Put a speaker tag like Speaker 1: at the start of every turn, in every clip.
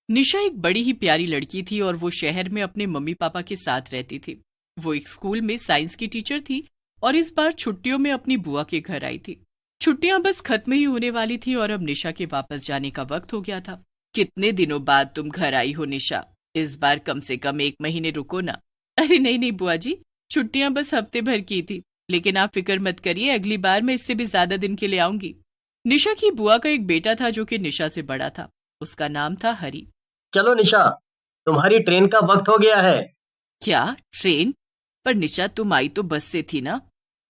Speaker 1: निशा एक बड़ी ही प्यारी लड़की थी और वो शहर में अपने मम्मी पापा के साथ रहती थी। वो एक स्कूल में साइंस की टीचर थी और इस बार छुट्टियों में अपनी बुआ के घर आई थी। छुट्टियां बस खत्म ही होने वाली थी और अब निशा के वापस जाने का वक्त हो गया था। कितने दिनों बाद तुम घर आई हो निशा, इस बार कम से कम 1 महीने रुको ना। अरे नहीं नहीं बुआ जी, छुट्टियां बस हफ्ते भर की थी, लेकिन आप फिक्र मत करिए, अगली बार मैं इससे भी ज्यादा दिन के लिए आऊंगी। निशा की बुआ का एक बेटा था जो कि निशा से बड़ा था। उसका नाम था हरी।
Speaker 2: चलो निशा, तुम्हारी ट्रेन का वक्त हो गया है।
Speaker 1: क्या ट्रेन? पर निशा तुम आई तो बस से थी ना?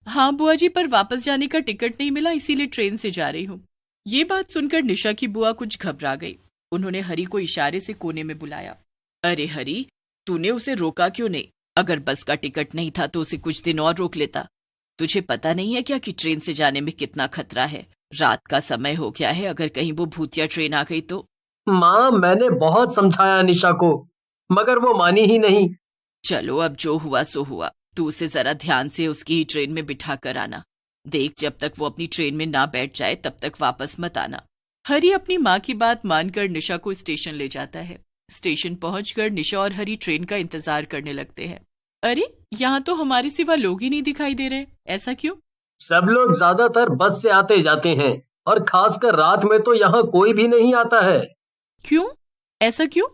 Speaker 1: हाँ बुआ जी, पर वापस जाने का टिकट नहीं मिला, इसीलिए ट्रेन से जा रही हूँ। ये बात सुनकर निशा की बुआ कुछ घबरा गई। उन्होंने हरी को इशारे से कोने में बुलाया। अरे हरी, तूने उसे रोका क्यों नहीं? अगर बस का टिकट नहीं था तो उसे कुछ दिन और रोक लेता। तुझे पता नहीं है क्या कि ट्रेन से जाने में कितना खतरा है? रात का समय हो गया है, अगर कहीं वो भूतिया ट्रेन आ गई तो।
Speaker 2: माँ, मैंने बहुत समझाया निशा को, मगर वो मानी ही नहीं।
Speaker 1: चलो अब जो हुआ सो हुआ, तू उसे जरा ध्यान से उसकी ही ट्रेन में बिठा कर आना। देख, जब तक वो अपनी ट्रेन में ना बैठ जाए तब तक वापस मत आना। हरी अपनी माँ की बात मानकर निशा को स्टेशन ले जाता है। स्टेशन पहुंचकर निशा और हरी ट्रेन का इंतजार करने लगते हैं। अरे, यहाँ तो हमारे सिवा लोग ही नहीं दिखाई दे रहे, ऐसा क्यों?
Speaker 2: सब लोग ज्यादातर बस से आते जाते हैं और खासकर रात में तो यहाँ कोई भी नहीं आता है।
Speaker 1: क्यों? ऐसा क्यों?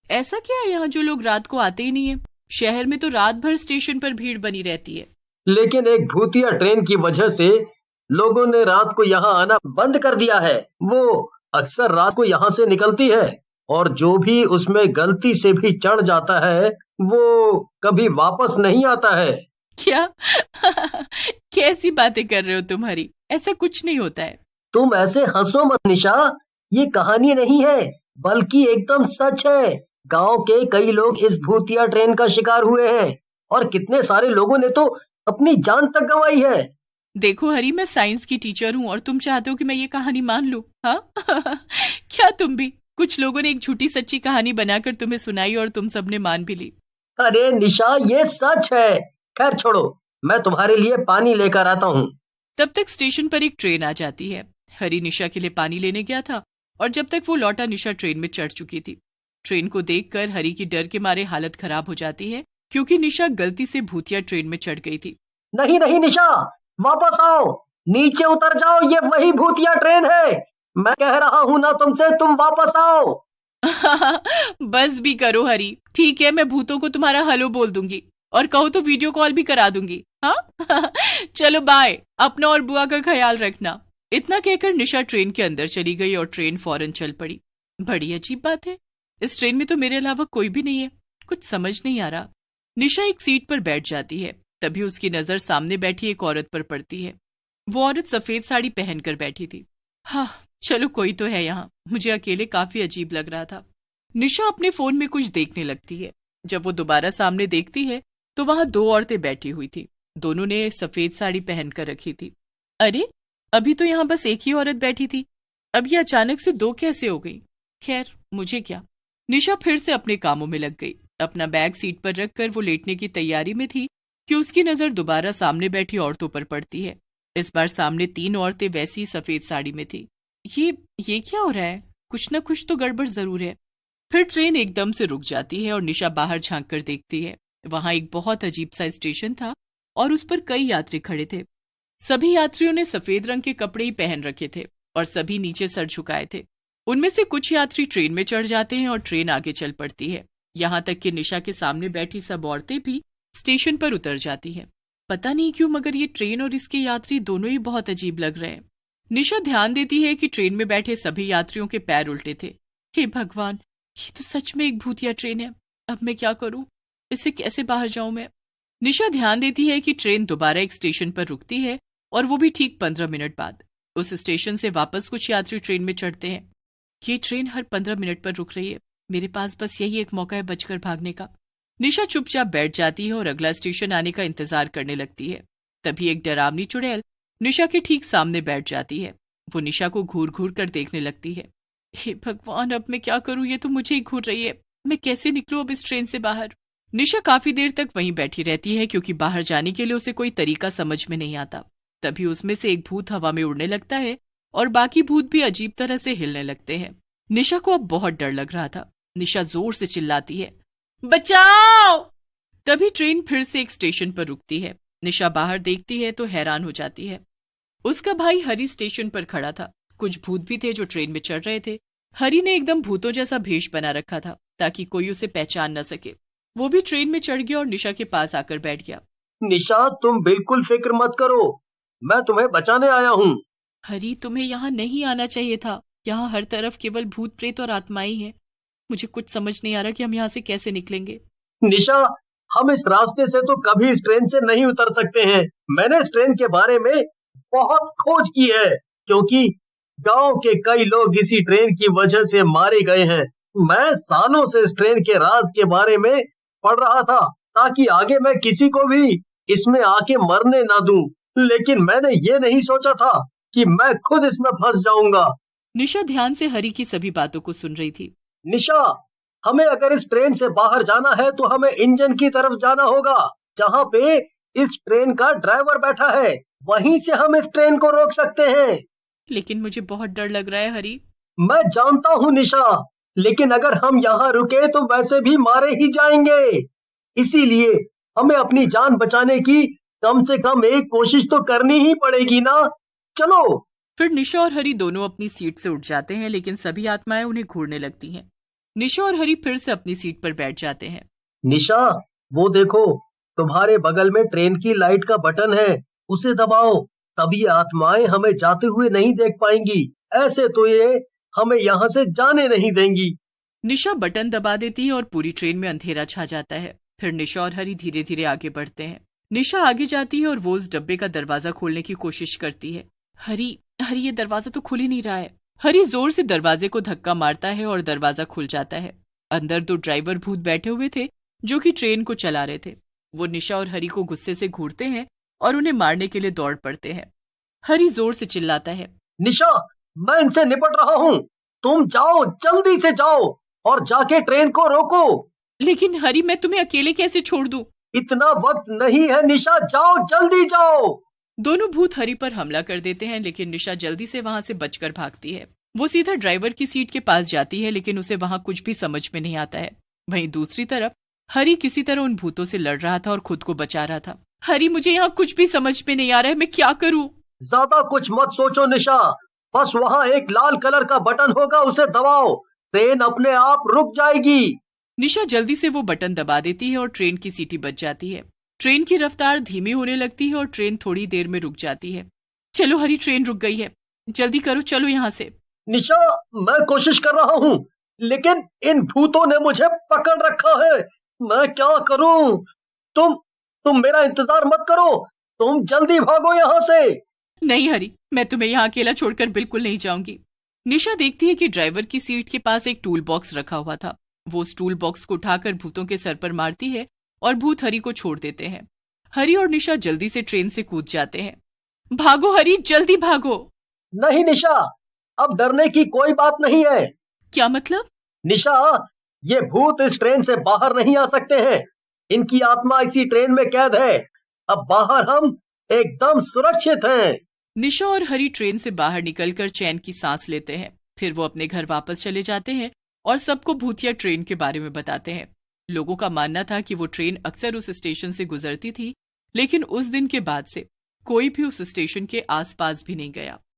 Speaker 1: ऐसा क्या है यहाँ जो लोग रात को आते ही नहीं है? शहर में तो रात भर स्टेशन पर भीड़ बनी रहती है।
Speaker 2: लेकिन एक भूतिया ट्रेन की वजह से लोगों ने रात को यहाँ आना बंद कर दिया है। वो अक्सर रात को यहाँ से निकलती है और जो भी उसमें गलती से भी चढ़ जाता है वो कभी वापस नहीं आता है।
Speaker 1: क्या? कैसी बातें कर रहे हो तुम हरी? ऐसा कुछ नहीं होता है।
Speaker 2: तुम ऐसे हंसो मत निशा, ये कहानी नहीं है बल्कि एकदम सच है। गांव के कई लोग इस भूतिया ट्रेन का शिकार हुए हैं और कितने सारे लोगों ने तो अपनी जान तक गंवाई है।
Speaker 1: देखो हरी, मैं साइंस की टीचर हूँ और तुम चाहते हो कि मैं ये कहानी मान लूं? हाँ? क्या तुम भी? कुछ लोगों ने एक झूठी सच्ची कहानी बनाकर तुम्हें सुनाई और तुम सबने मान भी ली।
Speaker 2: अरे निशा, ये सच है। खैर छोड़ो, मैं तुम्हारे लिए पानी लेकर आता हूँ।
Speaker 1: तब तक स्टेशन पर एक ट्रेन आ जाती है। हरी निशा के लिए पानी लेने गया था और जब तक वो लौटा निशा ट्रेन में चढ़ चुकी थी। ट्रेन को देखकर हरी की डर के मारे हालत खराब हो जाती है, क्योंकि निशा गलती से भूतिया ट्रेन में चढ़ गई थी।
Speaker 2: नहीं नहीं निशा, वापस आओ, नीचे उतर जाओ, ये वही भूतिया ट्रेन है। मैं कह रहा हूँ ना तुमसे, तुम वापस आओ।
Speaker 1: बस भी करो हरी, ठीक है, मैं भूतों को तुम्हारा हेलो बोल दूंगी और कहो तो वीडियो कॉल भी करा दूंगी। हाँ? चलो बाय, अपना और बुआ का ख्याल रखना। इतना कहकर निशा ट्रेन के अंदर चली गई और ट्रेन फौरन चल पड़ी। बड़ी अजीब बात है, इस ट्रेन में तो मेरे अलावा कोई भी नहीं है। कुछ समझ नहीं आ रहा। निशा एक सीट पर बैठ जाती है, तभी उसकी नजर सामने बैठी एक औरत पर पड़ती है। वो औरत सफेद साड़ी पहनकर बैठी थी। हाँ, चलो कोई तो है यहाँ, मुझे अकेले काफी अजीब लग रहा था। निशा अपने फोन में कुछ देखने लगती है। जब वो दोबारा सामने देखती है तो वहां 2 औरतें बैठी हुई थी। दोनों ने सफेद साड़ी पहनकर रखी थी। अरे, अभी तो यहाँ बस एक ही औरत बैठी थी, अब ये अचानक से 2 कैसे हो गई? खैर, मुझे क्या। निशा फिर से अपने कामों में लग गई। अपना बैग सीट पर रखकर वो लेटने की तैयारी में थी कि उसकी नजर दोबारा सामने बैठी औरतों पर पड़ती है। इस बार सामने 3 औरतें वैसी सफेद साड़ी में थी। ये क्या हो रहा है? कुछ ना कुछ तो गड़बड़ जरूर है। फिर ट्रेन एकदम से रुक जाती है और निशा बाहर झांक कर देखती है। वहां एक बहुत अजीब सा स्टेशन था और उस पर कई यात्री खड़े थे। सभी यात्रियों ने सफेद रंग के कपड़े ही पहन रखे थे और सभी नीचे सर झुकाए थे। उनमें से कुछ यात्री ट्रेन में चढ़ जाते हैं और ट्रेन आगे चल पड़ती है। यहाँ तक कि निशा के सामने बैठी सब औरतें भी स्टेशन पर उतर जाती हैं। पता नहीं क्यों, मगर ये ट्रेन और इसके यात्री दोनों ही बहुत अजीब लग रहे हैं। निशा ध्यान देती है कि ट्रेन में बैठे सभी यात्रियों के पैर उल्टे थे। हे भगवान, ये तो सच में एक भूतिया ट्रेन है। अब मैं क्या करूं? इससे कैसे बाहर जाऊं मैं? निशा ध्यान देती है कि ट्रेन दोबारा एक स्टेशन पर रुकती है और वो भी ठीक 15 मिनट बाद। उस स्टेशन से वापस कुछ यात्री ट्रेन में चढ़ते हैं। ये ट्रेन हर 15 मिनट पर रुक रही है। मेरे पास बस यही एक मौका है बचकर भागने का। निशा चुपचाप बैठ जाती है और अगला स्टेशन आने का इंतजार करने लगती है। तभी एक डरावनी चुड़ैल निशा के ठीक सामने बैठ जाती है। वो निशा को घूर घूर कर देखने लगती है। हे भगवान, अब मैं क्या करूं? ये तो मुझे ही घूर रही है। मैं कैसे निकलूं अब इस ट्रेन से बाहर? निशा काफी देर तक वहीं बैठी रहती है, क्योंकि बाहर जाने के लिए उसे कोई तरीका समझ में नहीं आता। तभी उसमें से एक भूत हवा में उड़ने लगता है और बाकी भूत भी अजीब तरह से हिलने लगते हैं। निशा को अब बहुत डर लग रहा था। निशा जोर से चिल्लाती है, बचाओ। तभी ट्रेन फिर से एक स्टेशन पर रुकती है। निशा बाहर देखती है तो हैरान हो जाती है। उसका भाई हरी स्टेशन पर खड़ा था। कुछ भूत भी थे जो ट्रेन में चढ़ रहे थे। हरी ने एकदम भूतों जैसा भेष बना रखा था ताकि कोई उसे पहचान न सके। वो भी ट्रेन में चढ़ गया और निशा के पास आकर बैठ गया।
Speaker 2: निशा, तुम बिल्कुल फिक्र मत करो, मैं तुम्हें बचाने आया हूँ।
Speaker 1: हरी, तुम्हें यहाँ नहीं आना चाहिए था। यहाँ हर तरफ केवल भूत प्रेत और आत्माएं हैं। मुझे कुछ समझ नहीं आ रहा कि हम यहाँ से कैसे निकलेंगे।
Speaker 2: निशा, हम इस रास्ते से तो कभी इस ट्रेन से नहीं उतर सकते हैं। मैंने इस ट्रेन के बारे में बहुत खोज की है, क्योंकि गांव के कई लोग इसी ट्रेन की वजह से मारे गए हैं। मैं सालों से इस ट्रेन के राज के बारे में पढ़ रहा था ताकि आगे मैं किसी को भी इसमें आके मरने ना दूं, लेकिन मैंने ये नहीं सोचा था कि मैं खुद इसमें फंस जाऊंगा।
Speaker 1: निशा ध्यान से हरी की सभी बातों को सुन रही थी।
Speaker 2: निशा, हमें अगर इस ट्रेन से बाहर जाना है तो हमें इंजन की तरफ जाना होगा, जहाँ पे इस ट्रेन का ड्राइवर बैठा है। वहीं से हम इस ट्रेन को रोक सकते हैं।
Speaker 1: लेकिन मुझे बहुत डर लग रहा है हरी।
Speaker 2: मैं जानता हूँ निशा, लेकिन अगर हम यहाँ रुके तो वैसे भी मारे ही जाएंगे। इसीलिए हमें अपनी जान बचाने की कम से कम एक कोशिश तो करनी ही पड़ेगी ना। चलो।
Speaker 1: फिर निशा और हरी दोनों अपनी सीट से उठ जाते हैं, लेकिन सभी आत्माएं उन्हें घूरने लगती हैं। निशा और हरी फिर से अपनी सीट पर बैठ जाते हैं।
Speaker 2: निशा, वो देखो, तुम्हारे बगल में ट्रेन की लाइट का बटन है, उसे दबाओ, तभी आत्माएं हमें जाते हुए नहीं देख पाएंगी। ऐसे तो ये हमें यहाँ से जाने नहीं देंगी।
Speaker 1: निशा बटन दबा देती है और पूरी ट्रेन में अंधेरा छा जाता है। फिर निशा और हरी धीरे धीरे आगे बढ़ते हैं। निशा आगे जाती है और वो उस डब्बे का दरवाजा खोलने की कोशिश करती है। हरी, ये दरवाजा तो खुल ही नहीं रहा है। हरी जोर से दरवाजे को धक्का मारता है और दरवाजा खुल जाता है। अंदर 2 ड्राइवर भूत बैठे हुए थे जो कि ट्रेन को चला रहे थे। वो निशा और हरी को गुस्से से घूरते हैं और उन्हें मारने के लिए दौड़ पड़ते हैं। हरी जोर से चिल्लाता है,
Speaker 2: निशा, मैं इनसे निपट रहा हूँ, तुम जाओ, जल्दी से जाओ और जाके ट्रेन को रोको।
Speaker 1: लेकिन हरी, मैं तुम्हें अकेले कैसे छोड़ दूं?
Speaker 2: इतना वक्त नहीं है निशा, जाओ, जल्दी जाओ।
Speaker 1: दोनों भूत हरी पर हमला कर देते हैं, लेकिन निशा जल्दी से वहां से बचकर भागती है। वो सीधा ड्राइवर की सीट के पास जाती है, लेकिन उसे वहां कुछ भी समझ में नहीं आता है। वहीं दूसरी तरफ हरी किसी तरह उन भूतों से लड़ रहा था और खुद को बचा रहा था। हरी, मुझे यहाँ कुछ भी समझ में नहीं आ रहा है, मैं क्या करूँ?
Speaker 2: ज्यादा कुछ मत सोचो निशा, बस वहाँ एक लाल कलर का बटन होगा, उसे दबाओ, ट्रेन अपने आप रुक जाएगी।
Speaker 1: निशा जल्दी से वो बटन दबा देती है और ट्रेन की सीटी बज जाती है। ट्रेन की रफ्तार धीमी होने लगती है और ट्रेन थोड़ी देर में रुक जाती है। चलो हरी, ट्रेन रुक गई है, जल्दी करो, चलो यहाँ से।
Speaker 2: निशा, मैं कोशिश कर रहा हूँ, लेकिन इन भूतों ने मुझे पकड़ रखा है। मैं क्या करूँ? तुम मेरा इंतजार मत करो, तुम जल्दी भागो यहाँ से।
Speaker 1: नहीं हरी, मैं तुम्हें यहाँ अकेला छोड़कर बिल्कुल नहीं जाऊंगी। निशा देखती है कि ड्राइवर की सीट के पास एक टूल बॉक्स रखा हुआ था। वो उस टूल बॉक्स को उठाकर भूतों के सर पर मारती है और भूत हरी को छोड़ देते हैं। हरी और निशा जल्दी से ट्रेन से कूद जाते हैं। भागो हरी, जल्दी भागो।
Speaker 2: नहीं निशा, अब डरने की कोई बात नहीं है।
Speaker 1: क्या मतलब?
Speaker 2: निशा, ये भूत इस ट्रेन से बाहर नहीं आ सकते हैं। इनकी आत्मा इसी ट्रेन में कैद है। अब बाहर हम एकदम सुरक्षित हैं।
Speaker 1: निशा और हरी ट्रेन से बाहर निकलकर चैन की सांस लेते हैं। फिर वो अपने घर वापस चले जाते हैं और सबको भूतिया ट्रेन के बारे में बताते हैं। लोगों का मानना था कि वो ट्रेन अक्सर उस स्टेशन से गुजरती थी, लेकिन उस दिन के बाद से कोई भी उस स्टेशन के आसपास भी नहीं गया।